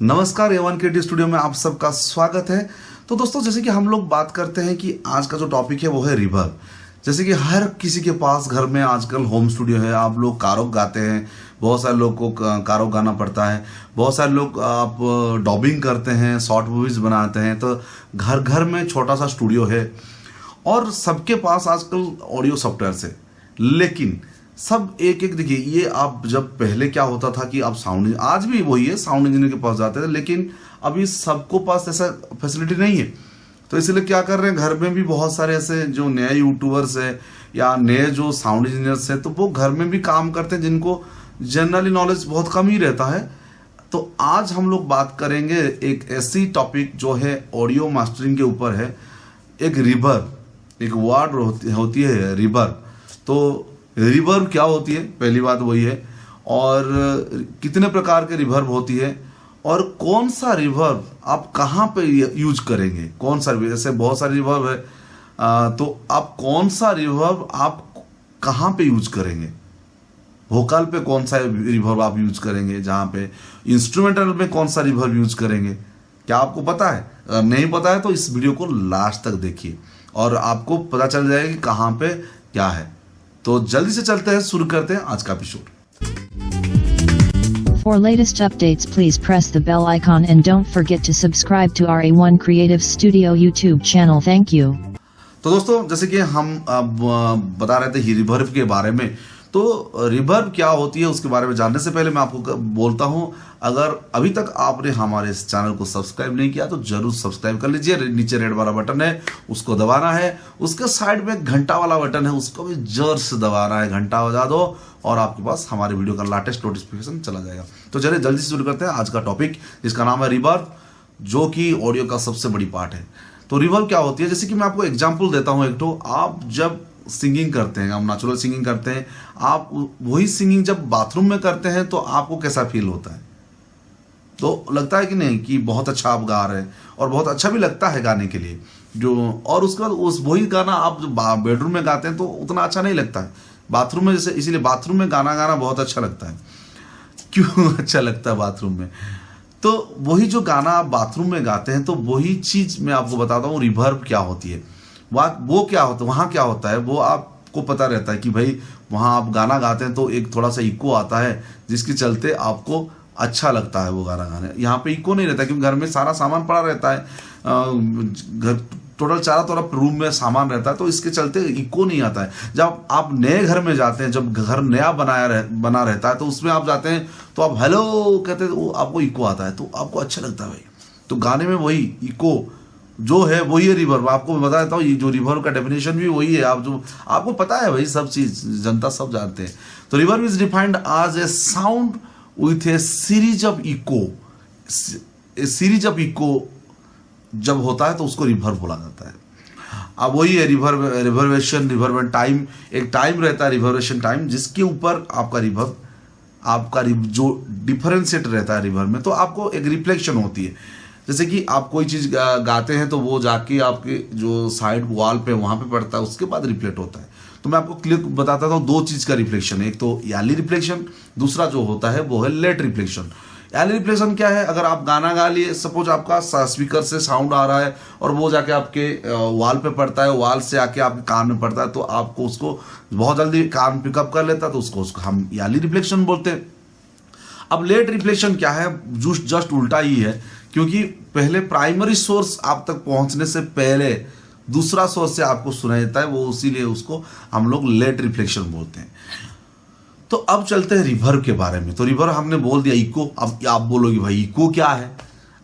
नमस्कार, Avon creative studio में आप सबका स्वागत है। तो दोस्तों, जैसे कि हम लोग बात करते हैं कि आज का जो टॉपिक है वो है रिवर्ब। जैसे कि हर किसी के पास घर में आजकल होम स्टूडियो है। आप लोग कारोक गाते हैं, बहुत सारे लोग को कारोक गाना पड़ता है, बहुत सारे लोग आप डबिंग करते हैं, शॉर्ट मूवीज बनाते हैं। तो घर घर में छोटा सा स्टूडियो है और सबके पास आजकल ऑडियो सॉफ्टवेयर है। लेकिन सब एक एक, देखिए, ये आप जब पहले क्या होता था कि आप साउंड, आज भी वही है, साउंड इंजीनियर के पास जाते थे, लेकिन अभी सबको पास ऐसा फैसिलिटी नहीं है। तो इसलिए क्या कर रहे हैं, घर में भी बहुत सारे ऐसे जो नए यूट्यूबर्स है या नए जो साउंड इंजीनियर्स है, तो वो घर में भी काम करते हैं जिनको जनरली नॉलेज बहुत कम ही रहता है। तो आज हम लोग बात करेंगे एक ऐसी टॉपिक जो है ऑडियो मास्टरिंग के ऊपर है। एक रिवर्ब, एक वर्ड होती है रिवर्ब। तो रिवर्ब क्या होती है, पहली बात वही है, और कितने प्रकार के रिवर्ब होती है और कौन सा रिवर्ब आप कहाँ पे यूज करेंगे, कौन सा, जैसे बहुत सारे रिवर्ब है, तो आप कौन सा रिवर्ब आप कहाँ पे यूज करेंगे, वोकल पे कौन सा रिवर्ब आप यूज करेंगे, जहाँ पे इंस्ट्रूमेंटल में कौन सा रिवर्ब यूज करेंगे, क्या आपको पता है? अगर नहीं पता है तो इस वीडियो को लास्ट तक देखिए और आपको पता चल जाएगा कि कहाँ पे क्या है। तो जल्दी से चलते हैं, शुरू करते हैं आज का episode. For latest updates, please press the bell icon and don't forget to subscribe to our A1 Creative Studio YouTube channel. Thank you. तो दोस्तों, जैसे कि हम बता रहे थे रिवर्ब के बारे में, तो रिवर्ब क्या होती है उसके बारे में जानने से पहले मैं आपको बोलता हूं, अगर अभी तक आपने हमारे इस चैनल को सब्सक्राइब नहीं किया तो जरूर सब्सक्राइब कर लीजिए। नीचे रेड वाला बटन है, उसको दबाना है। उसके साइड में घंटा वाला बटन है, उसको भी जोर से दबाना है। घंटा बजा दो और आपके पास हमारे वीडियो का लेटेस्ट नोटिफिकेशन चला जाएगा। तो चलिए जल्दी से शुरू करते हैं आज का टॉपिक, जिसका नाम है रिवर्ब, जो कि ऑडियो का सबसे बड़ी पार्ट है। तो रिवर्ब क्या होती है, जैसे कि मैं आपको एग्जाम्पल देता हूँ एक। तो आप जब सिंगिंग करते हैं, आप नेचुरल सिंगिंग करते हैं, आप वही सिंगिंग जब बाथरूम में करते हैं तो आपको कैसा फील होता है? तो लगता है कि नहीं कि बहुत अच्छा आप गा रहे हैं, और बहुत अच्छा भी लगता है गाने के लिए जो, और उसके बाद उस वही गाना आप जो बेडरूम में गाते हैं तो उतना अच्छा नहीं लगता है बाथरूम में। जैसे इसीलिए बाथरूम में गाना गाना बहुत अच्छा लगता है। क्यों अच्छा लगता है बाथरूम में? तो वही जो गाना आप बाथरूम में गाते हैं, तो वही चीज मैं आपको बताता हूँ रिवर्ब क्या होती है। वो क्या होता है, वहाँ क्या होता है, वो आपको पता रहता है कि भाई वहाँ आप गाना गाते हैं तो एक थोड़ा सा इको आता है, जिसके चलते आपको अच्छा लगता है वो गाना गाने। यहाँ पे इको नहीं रहता क्योंकि घर में सारा सामान पड़ा रहता है, घर टोटल चारों तरफ रूम में सामान रहता है, तो इसके चलते इको नहीं आता है। जब आप नए घर में जाते हैं, जब घर नया बना रहता है, तो उसमें आप जाते हैं तो आप हेलो कहते हैं, तो आपको इको आता है, तो आपको अच्छा लगता है भाई। तो गाने में वही इको जो है वही है रिवर्ब। आपको मैं बता देता हूँ, ये जो रिवर्ब का डेफिनेशन भी वही है, आप जो आपको पता है भाई, सब चीज जनता सब जानते हैं। तो reverb is defined as a sound with a series of echo. Series of echo जब होता है तो उसको रिवर्ब बोला जाता है। अब वही है रिवर्बेशन टाइम, एक टाइम रहता है रिवर्बेशन टाइम, जिसके ऊपर आपका रिवर्ब, आपका जो डिफरेंशिएट रहता है रिवर्ब में, तो आपको एक रिफ्लेक्शन होती है। जैसे कि आप कोई चीज गाते हैं तो वो जाके आपके जो साइड वॉल पे वहां पे पड़ता है, उसके बाद रिफ्लेक्ट होता है। तो मैं आपको क्लियर बताता था, दो चीज का रिफ्लेक्शन है, एक तो याली रिफ्लेक्शन, दूसरा जो होता है वो है लेट रिफ्लेक्शन। याली रिफ्लेक्शन क्या है, अगर आप गाना गा लिए, सपोज आपका स्पीकर से साउंड आ रहा है और वो जाके आपके वॉल पे पड़ता है, वॉल से आके आपके कान में पड़ता है, तो आपको उसको बहुत जल्दी कान पिकअप कर लेता है, तो उसको हम याली रिफ्लेक्शन बोलते हैं। अब लेट रिफ्लेक्शन क्या है, जस्ट उल्टा ही है, क्योंकि पहले प्राइमरी सोर्स आप तक पहुंचने से पहले दूसरा सोर्स से आपको सुनाई देता है, वो इसीलिए उसको हम लोग लेट रिफ्लेक्शन बोलते हैं। तो अब चलते हैं रिवर्ब के बारे में। तो रिवर्ब हमने बोल दिया इको। अब आप बोलोगे भाई इको क्या है?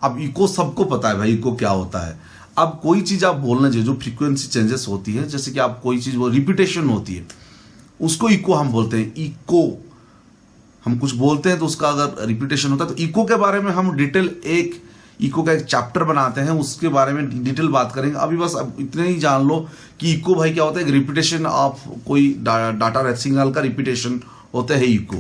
अब इको सबको पता है भाई इको क्या होता है। अब कोई चीज आप बोलना चाहिए, जो फ्रीक्वेंसी चेंजेस होती है, जैसे कि आप कोई चीज वो रिपीटेशन होती है, उसको इको हम बोलते हैं। इको हम कुछ बोलते हैं तो उसका अगर रिपीटेशन होता है, तो इको के बारे में हम डिटेल एक इको का एक चैप्टर बनाते हैं, उसके बारे में डिटेल बात करेंगे। अभी बस अब इतने ही जान लो कि इको भाई क्या होता है, रिपीटेशन ऑफ कोई डाटा सिग्नल का रिपीटेशन होता है इको।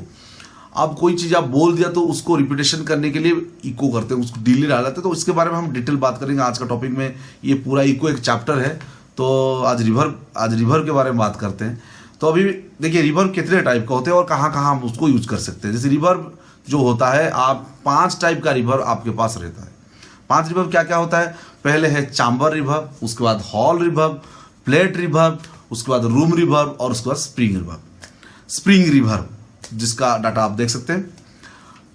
अब कोई चीज आप बोल दिया तो उसको रिपीटेशन करने के लिए इको करते हैं, उसको डिले डालते हैं। तो इसके बारे में हम डिटेल बात करेंगे आज का टॉपिक में। ये पूरा इको एक चैप्टर है। तो आज रिवर्ब के बारे में बात करते हैं। तो अभी देखिए रिवर्ब कितने टाइप का होते हैं और कहाँ कहाँ हम उसको यूज कर सकते हैं। जैसे रिवर्ब जो होता है, आप 5 टाइप का रिवर्ब आपके पास रहता है। 5 रिवर्ब क्या क्या होता है? पहले है चैम्बर रिवर्ब, उसके बाद हॉल रिवर्ब, प्लेट रिवर्ब, उसके बाद रूम रिवर्ब और उसके बाद स्प्रिंग रिवर्ब। स्प्रिंग रिवर्ब जिसका डाटा आप देख सकते हैं।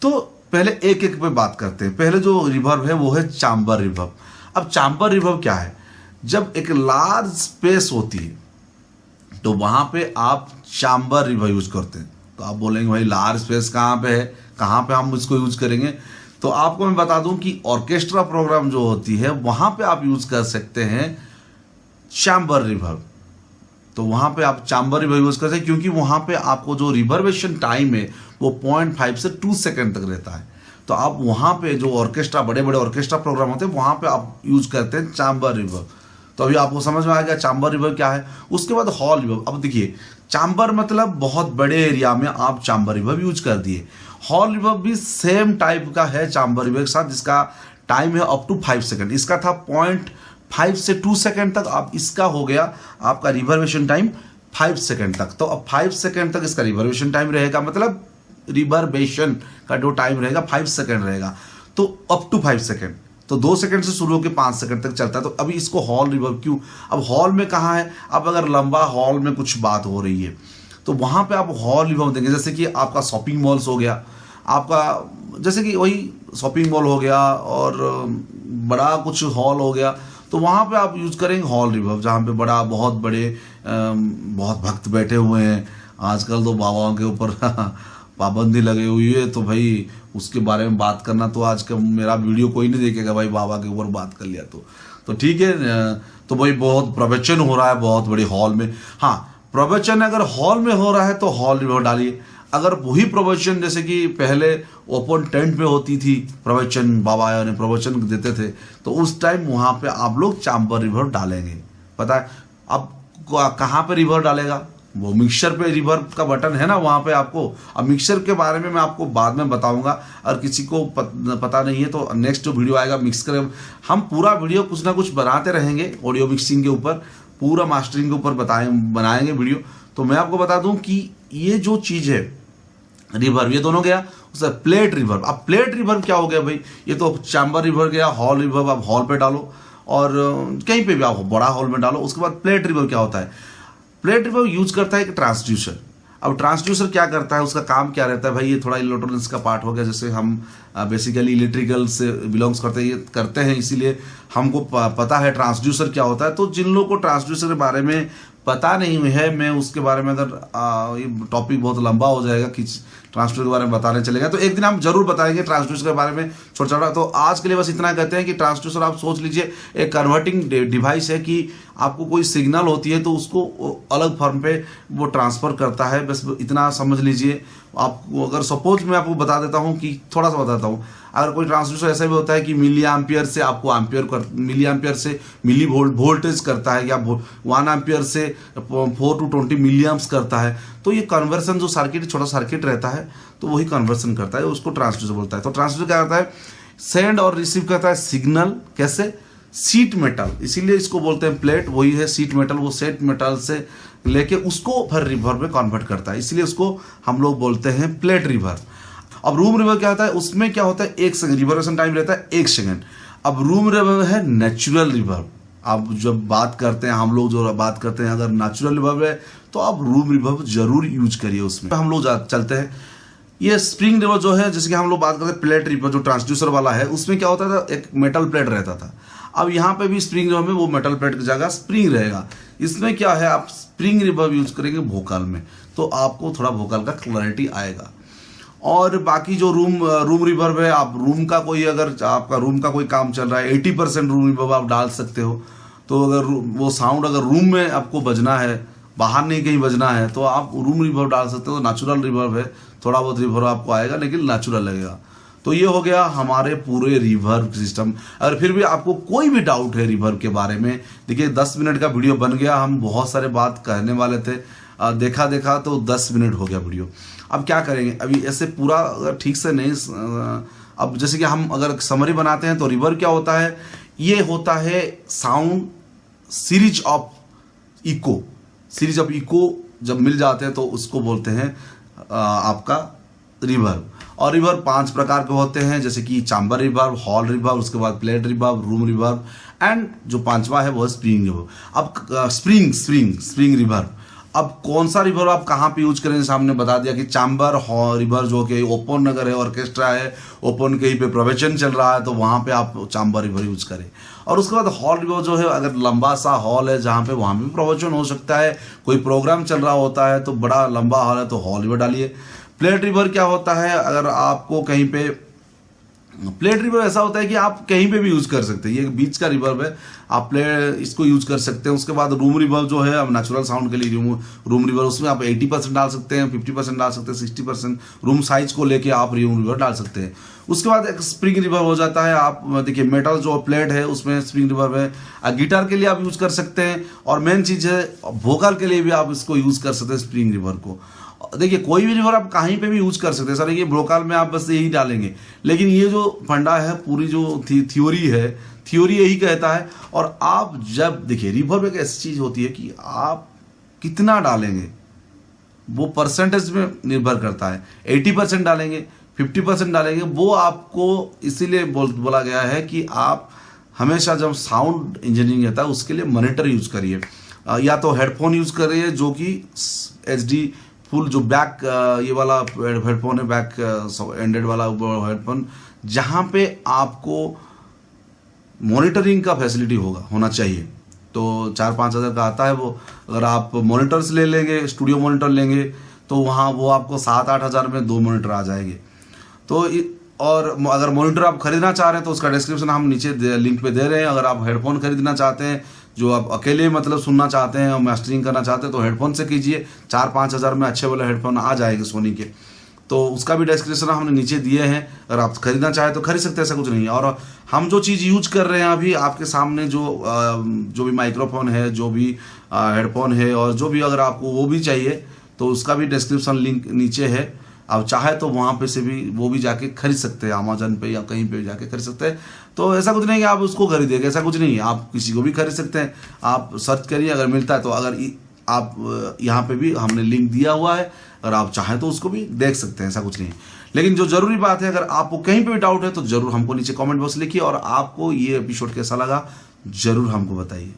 तो पहले एक एक पे बात करते हैं। पहले जो रिवर्ब है वो है चैम्बर रिवर्ब। अब चैम्बर रिवर्ब क्या है? जब एक लार्ज स्पेस होती है तो वहां पे आप चैम्बर रिवर्ब यूज करते हैं। तो आप बोलेंगे भाई लार्ज स्पेस कहाँ पे है, कहाँ पे हम इसको यूज करेंगे? तो आपको मैं बता दूं कि ऑर्केस्ट्रा प्रोग्राम जो होती है वहां पे आप यूज कर सकते हैं चैम्बर रिवर्ब। तो वहां पे आप चैम्बर रिवर्ब यूज करते हैं क्योंकि वहां पे आपको जो रिवर्बेशन टाइम है वो 0.5 से 2 सेकंड तक रहता है। तो आप वहां पे जो ऑर्केस्ट्रा, बड़े बड़े ऑर्केस्ट्रा प्रोग्राम होते हैं वहां पे आप यूज करते हैं चैम्बर रिवर्ब। तो अभी आपको समझ में आ गया चैम्बर रिवर्ब क्या है। उसके बाद हॉल रिवर्ब। अब देखिए, चैम्बर मतलब बहुत बड़े एरिया में आप चैम्बर रिवर्ब यूज कर दिए। हॉल रिवर्ब भी सेम टाइप का है चैम्बर रिवर्ब के साथ, जिसका टाइम है अप टू 5 सेकंड। इसका था 0.5 से 2 सेकंड तक, आप इसका हो गया आपका रिवर्बेशन टाइम 5 सेकंड तक। तो अब 5 सेकंड तक इसका रिवर्बेशन टाइम रहेगा, मतलब रिवर्बेशन का जो टाइम रहेगा 5 सेकंड रहेगा। तो अप टू 5 सेकंड, तो 2 सेकंड से शुरू होकर 5 सेकंड तक चलता है। तो अभी इसको हॉल रिवर्ब क्यों? अब हॉल में कहाँ है? अब अगर लंबा हॉल में कुछ बात हो रही है तो वहां पे आप हॉल रिवर्ब देंगे। जैसे कि आपका शॉपिंग मॉल्स हो गया, आपका जैसे कि वही शॉपिंग मॉल हो गया और बड़ा कुछ हॉल हो गया, तो वहां पे आप यूज करेंगे हॉल रिवर्ब। जहाँ पे बड़ा, बहुत बड़े, बहुत भक्त बैठे हुए हैं। आजकल तो बाबाओं के ऊपर पाबंदी लगी हुई है, तो भाई उसके बारे में बात करना, तो आज का मेरा वीडियो कोई नहीं देखेगा भाई बाबा के ऊपर बात कर लिया तो ठीक है। तो भाई बहुत प्रवचन हो रहा है बहुत बड़ी हॉल में। हाँ, प्रवचन अगर हॉल में हो रहा है तो हॉल रिवर्ब डालिए। अगर वही प्रवचन जैसे कि पहले ओपन टेंट में होती थी प्रवचन, बाबा ने प्रवचन देते थे, तो उस टाइम वहां पे आप लोग चैम्बर रिवर्ब डालेंगे। पता है अब कहाँ पे रिवर्ब डालेगा? वो मिक्सर पे रिवर्ब का बटन है ना, वहां पे आपको। अब मिक्सर के बारे में मैं आपको बाद में बताऊंगा, और किसी को पता नहीं है तो नेक्स्ट जो वीडियो आएगा मिक्स कर, हम पूरा वीडियो कुछ ना कुछ बनाते रहेंगे ऑडियो मिक्सिंग के ऊपर, पूरा मास्टरिंग के ऊपर बनाएंगे वीडियो। तो मैं आपको बता दूं कि ये जो चीज है रिवर्ब, ये दोनों गया। उसका प्लेट रिवर्ब। अब प्लेट रिवर्ब क्या हो गया भाई? ये तो चैम्बर रिवर्ब गया। हॉल रिवर्ब आप हॉल पे डालो और कहीं पे भी आप बड़ा हॉल में डालो। उसके बाद प्लेट रिवर्ब क्या होता है? प्लेट रिवर्ब यूज करता है एक ट्रांसड्यूसर। अब ट्रांसड्यूसर क्या करता है, उसका काम क्या रहता है भाई? ये थोड़ा इलेक्ट्रॉनिक्स का पार्ट हो गया। जैसे हम बेसिकली इलेक्ट्रिकल से बिलोंग्स करते हैं, इसीलिए हमको पता है ट्रांसड्यूसर क्या होता है। तो जिन लोगों को ट्रांसड्यूसर के बारे में पता नहीं है, मैं उसके बारे में, अगर ये टॉपिक बहुत लंबा हो जाएगा कि ट्रांसड्यूसर के बारे में बताने चलेगा, तो एक दिन हम जरूर बताएंगे ट्रांसड्यूसर के बारे में छोटा छोटा। तो आज के लिए बस इतना कहते हैं कि ट्रांसड्यूसर आप सोच लीजिए एक कन्वर्टिंग डिवाइस है कि आपको कोई सिग्नल होती है तो उसको अलग फॉर्म पे वो ट्रांसफर करता है। बस इतना समझ लीजिए। आपको अगर सपोज मैं आपको बता देता हूँ कि थोड़ा सा बताता हूँ, अगर कोई ट्रांसड्यूसर ऐसा भी होता है कि मिली एम्पियर से आपको मिली एम्पियर से मिली वोल्टेज करता है, या 1 एम्पियर से 4 to 20 मिली एम्प्स करता है, तो ये कन्वर्सन जो सर्किट, छोटा सर्किट रहता है, तो वही कन्वर्सन करता है, उसको ट्रांसड्यूसर बोलता है। तो ट्रांसड्यूसर क्या करता है? सेंड और रिसीव करता है सिग्नल। कैसे? सीट मेटल, इसीलिए इसको बोलते हैं प्लेट। वही है सीट मेटल, वो सीट मेटल से लेके उसको फिर रिवर्ब में कन्वर्ट करता है, इसलिए उसको हम लोग बोलते हैं प्लेट रिवर्ब। अब रूम रिवर्ब क्या होता है? उसमें क्या होता है? 1 सेकंड रिवर्बेशन टाइम रहता है, 1 सेकंड। अब रूम रिवर्ब है नेचुरल रिवर्ब। अब जब बात करते हैं हम लोग, जो बात करते हैं, अगर नेचुरल रिवर्ब है तो आप रूम रिवर्ब जरूर यूज करिए। उसमें हम लोग चलते हैं। ये स्प्रिंग रिवर्ब जो है, जैसे कि हम लोग बात करते हैं प्लेट रिवर्ब, जो ट्रांसड्यूसर वाला है, उसमें क्या होता था? एक मेटल प्लेट रहता था। अब यहाँ पे भी स्प्रिंग रिवर्ब में वो मेटल प्लेट की जगह स्प्रिंग रहेगा। इसमें क्या है? आप स्प्रिंग रिवर्ब यूज करेंगे वोकल में, तो आपको थोड़ा वोकल का क्लैरिटी आएगा। और बाकी जो रूम रिवर्ब है, आप रूम का कोई, अगर आपका रूम का कोई काम चल रहा है, 80% रूम रिवर्ब आप डाल सकते हो। तो अगर वो साउंड अगर रूम में आपको बजना है, बाहर नहीं कहीं बजना है, तो आप रूम रिवर्ब डाल सकते हो। नेचुरल रिवर्ब है, थोड़ा बहुत रिवर्ब आपको आएगा लेकिन नेचुरल लगेगा। तो ये हो गया हमारे पूरे रिवर्ब सिस्टम। अगर फिर भी आपको कोई भी डाउट है रिवर्ब के बारे में, देखिए 10 मिनट का वीडियो बन गया, हम बहुत सारे बात कहने वाले थे, देखा तो 10 मिनट हो गया वीडियो। अब क्या करेंगे? अभी ऐसे पूरा अगर ठीक से नहीं, अब जैसे कि हम अगर समरी बनाते हैं तो रिवर्ब क्या होता है? ये होता है sound series of echo. Series of echo जब मिल जाते हैं तो उसको बोलते हैं आपका रिवर्ब। और रिवर्ब 5 प्रकार के होते हैं, जैसे कि चैम्बर रिवर्ब, हॉल रिवर्ब, उसके बाद plate reverb, room reverb and जो पांचवा है वो स्प्रिंग रिवर्ब। अब स्प्रिंग रिवर्ब, अब कौन सा रिवर्ब आप कहाँ पे यूज करें, सामने बता दिया कि चैम्बर रिवर्ब जो कि ओपन अगर है, ऑर्केस्ट्रा है, ओपन कहीं पे प्रवचन चल रहा है तो वहाँ पे आप चैम्बर रिवर्ब यूज करें। और उसके बाद हॉल रिवर्ब जो है, अगर लंबा सा हॉल है जहाँ पे वहाँ भी प्रवचन हो सकता है, कोई प्रोग्राम चल रहा होता है तो बड़ा लंबा हॉल है तो हॉल रिवर्ब डालिए। प्लेट रिवर्ब क्या होता है, अगर आपको कहीं पे प्लेट रिवर्ब ऐसा होता है कि आप कहीं पे भी यूज कर सकते हैं, ये बीच का रिवर्ब है, आप इसको यूज कर सकते हैं। उसके बाद रूम रिवर्ब जो है, अब नेचुरल साउंड के लिए रूम रिवर्ब, उसमें आप 80% डाल सकते हैं, 50% डाल सकते हैं, 60% रूम साइज को लेके आप रूम रिवर्ब डाल सकते हैं। उसके बाद एक स्प्रिंग रिवर्ब हो जाता है, आप देखिए मेटल जो प्लेट है उसमें स्प्रिंग रिवर्ब है, गिटार के लिए आप यूज कर सकते हैं, और मेन चीज है वोकल के लिए भी आप इसको यूज कर सकते हैं स्प्रिंग रिवर्ब को। देखिए कोई भी रिवर्ब आप कहीं पे भी यूज कर सकते हैं, सर ये वोकल में आप बस यही डालेंगे, लेकिन ये जो फंडा है, पूरी जो थ्योरी है, थ्योरी यही कहता है। और आप जब देखिए रिवर्ब एक ऐसी चीज होती है कि आप कितना डालेंगे वो परसेंटेज में निर्भर करता है। 80% डालेंगे, 50% डालेंगे, वो आपको इसीलिए बोला गया है कि आप हमेशा जब साउंड इंजीनियरिंग रहता है उसके लिए मॉनिटर यूज करिए, या तो हेडफोन यूज करिए जो कि HD फुल जो बैक ये वाला हेडफोन है, बैक एंडेड वाला हेडफोन, जहाँ पे आपको मॉनिटरिंग का फैसिलिटी होना चाहिए। तो 4-5 हज़ार का आता है वो, अगर आप मॉनिटर्स ले लेंगे, स्टूडियो मॉनिटर लेंगे तो वहाँ वो आपको 7-8 हज़ार में 2 मॉनिटर आ जाएंगे। तो और अगर मॉनिटर आप खरीदना चाह रहे हैं तो उसका डिस्क्रिप्शन हम नीचे लिंक पे दे रहे हैं। अगर आप हेडफोन खरीदना चाहते हैं, जो आप अकेले मतलब सुनना चाहते हैं और मास्टरिंग करना चाहते हैं, तो हेडफोन से कीजिए, 4-5 हज़ार में अच्छे वाले हेडफोन आ जाएंगे सोनी के, तो उसका भी डिस्क्रिप्शन हमने नीचे दिए हैं। अगर आप खरीदना चाहें तो खरीद सकते हैं, ऐसा कुछ नहीं है। और हम जो चीज़ यूज कर रहे हैं अभी आपके सामने, जो भी माइक्रोफोन है, जो भी हेडफोन है, और जो भी अगर आपको वो भी चाहिए तो उसका भी डिस्क्रिप्शन लिंक नीचे है, आप चाहे तो वहाँ पे से भी वो भी जाके खरीद सकते हैं, अमेजन पे या कहीं पे जाके खरीद सकते हैं। तो ऐसा कुछ नहीं कि आप उसको खरीदेंगे, ऐसा कुछ नहीं है, आप किसी को भी खरीद सकते हैं। आप सर्च करिए, अगर मिलता है तो, अगर आप यहाँ पे भी हमने लिंक दिया हुआ है, अगर आप चाहें तो उसको भी देख सकते हैं, ऐसा कुछ नहीं है। लेकिन जो जरूरी बात है, अगर आपको कहीं पे भी डाउट है तो जरूर हमको नीचे कमेंट बॉक्स लिखिए, और आपको ये एपिसोड कैसा लगा जरूर हमको बताइए,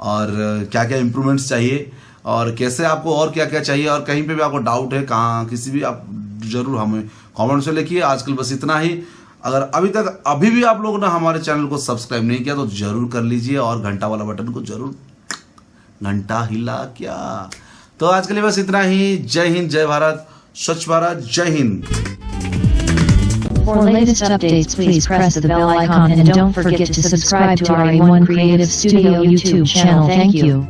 और क्या क्या इंप्रूवमेंट्स चाहिए, और कैसे आपको और क्या क्या चाहिए, और कहीं पे भी आपको डाउट है कहाँ किसी भी, आप जरूर हमें कमेंट से लिखिए। आजकल बस इतना ही। अगर अभी भी आप लोगों ने हमारे चैनल को सब्सक्राइब नहीं किया तो जरूर कर लीजिए, और घंटा वाला बटन को जरूर घंटा हिला क्या। तो आज के लिए बस इतना ही। जय हिंद, जय भारत, स्वच्छ भारत, जय Hind. For latest updates, please press the bell icon and don't forget to subscribe to our A1 Creative Studio YouTube channel. Thank you.